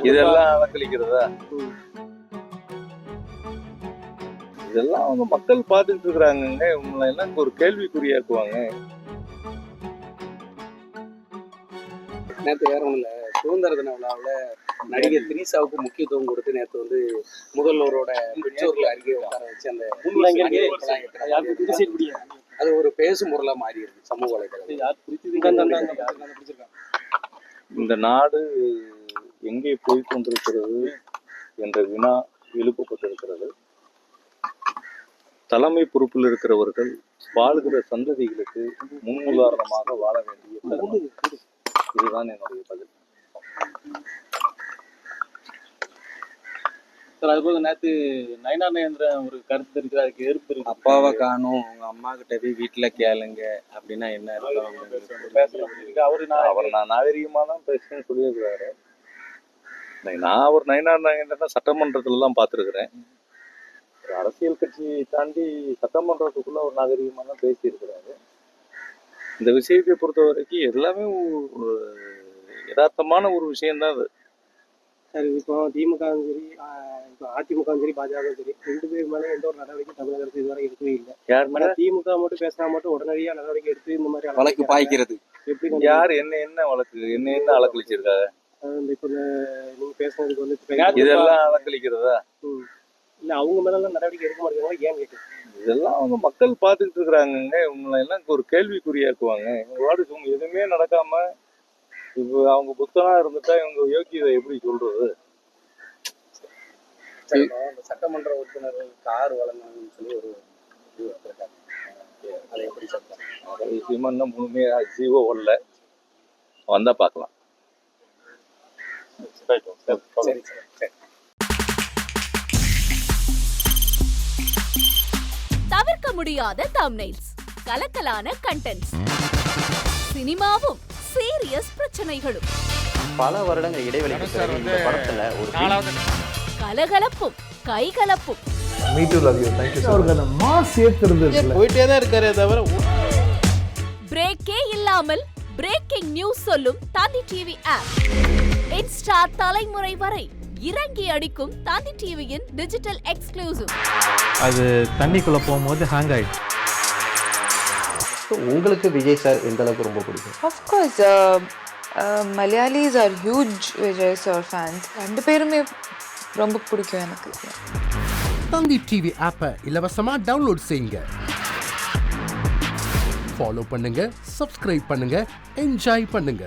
இதெல்லாம் அலக்களிக்கிறதா? இதெல்லாம் அவங்க மக்கள் பார்த்துட்டு இருக்கிறாங்க. உங்களை எல்லாம் ஒரு கேள்விக்குறியாக்குவாங்க. நேற்று வேற ஒன்றும் இல்லை, சுதந்திர தின விழாவில் நடிகர் திரிசாவுக்கு முக்கியத்துவம் கொடுத்து நேற்று வந்து முதல்வரோட பெற்றோர்கள் அருகே உட்கார வச்சு அந்த அது ஒரு பேசும் பொருளாக மாறி இருக்கு சமூக வலைதளம். இந்த நாடு எங்கே போய் கொண்டிருக்கிறது என்ற வினா எழுப்பப்பட்டிருக்கிறது. தலைமை பொறுப்பில் இருக்கிறவர்கள் வாழ்கிற சந்ததிகளுக்கு முன்னுதாரணமாக வாழ வேண்டிய தருணம். இதுதான் என்னுடைய பதில். அதுபோல நேற்று நயனா நயந்திரன் ஒரு கருத்து இருக்கு, அதுக்கு எதிர்ப்பு இருக்கு. அப்பாவை காணும், உங்க அம்மா கிட்ட போய் வீட்டுல கேளுங்க அப்படின்னா என்ன அவர் நான் நாகரிகமா தான் பேசுறேன்னு சொல்லியிருக்கிறாரு. நான் ஒரு நயனா நயந்திரன் சட்டமன்றத்துல தான் பார்த்துருக்கிறேன். அரசியல் கட்சியை தாண்டி சட்டமன்றத்துக்குள்ள ஒரு நாகரிகமா தான் பேசியிருக்கிறாரு. இந்த விஷயத்தை பொறுத்த வரைக்கும் எல்லாமே ஒரு யதார்த்தமான ஒரு விஷயம்தான் அது. சரி, இப்போ திமுகவும் சரி, இப்போ அதிமுகவும் சரி, பாஜகவும் சரி, ரெண்டு பேர் மேலே எந்த ஒரு நடவடிக்கை தமிழக அரசு இதுவரை எடுக்கவே இல்லை. யார் மேல? திமுக மட்டும் பேசினா மட்டும் உடனடியாக நடவடிக்கை எடுத்து இந்த மாதிரி வழக்கு பாய்க்கிறது எப்படி? யார் என்ன வழக்கு என்ன அலக்களிச்சிருக்காங்க? இப்போ நீங்க பேசுனதுக்கு வந்து இதெல்லாம் அலக்களிக்கிறதா? இல்லை, அவங்க மேலாம் நடவடிக்கை எடுக்க மாட்டேங்கிறாங்க, ஏன் கேட்குது? இதெல்லாம் அவங்க மக்கள் பார்த்துக்கிட்டு இருக்கிறாங்க. உங்களை எல்லாம் ஒரு கேள்விக்குறியாக்குவாங்க. இவங்க எதுவுமே நடக்காம இப்போ அவங்க புத்தனா இருந்துட்டா இவங்க யோக்கியதை எப்படி சொல்றது? சட்டமன்ற உறுப்பினர்கள் கார் வழங்கணும்னு சொல்லி ஒரு இது வந்திருக்காங்க. அதை எப்படி சொல்றாங்க? விஷயமா இன்னும் முழுமையா ஜீவோ வரல, வந்தா பார்க்கலாம். சரி சரி. தவிர்க்க முடியாத தம்ப்நெயில்ஸ், கலக்கலான கண்டென்ட்ஸ், சினிமாவும் சீரியஸ் பிரச்சனைகளும், பல வருடங்கள் இடைவெளிக்கு பிறகு இந்த படத்துல ஒரு கலகலப்பும் கைகலப்பும், போயிட்டே தான் இருக்காரு தவிர பிரேக்கே இல்லாமல் பிரேக்கிங் நியூஸ் சொல்லும் தந்தி டிவி ஆப். இன்ஸ்டா தலைமுறை வரை இறங்கி அடிக்கும் தந்தி டிவியின் டிஜிட்டல் எக்ஸ்க்ளூசிவ். அது தண்ணிக்குள்ள போகும்போது ஹேங் ஆயிடுச்சு. உங்களுக்கு விஜய் சார் எந்த அளவுக்கு ரொம்ப பிடிக்கும்? Of course, Malayalis are huge Vijay sir fans. ரெண்டு பேருமே ரொம்ப பிடிக்கும் எனக்கு. தந்தி டிவி ஆப்பை இலவசமா டவுன்லோட் செய்யுங்க. ஃபாலோ பண்ணுங்க, சப்ஸ்கிரைப் பண்ணுங்க, என்ஜாய் பண்ணுங்க.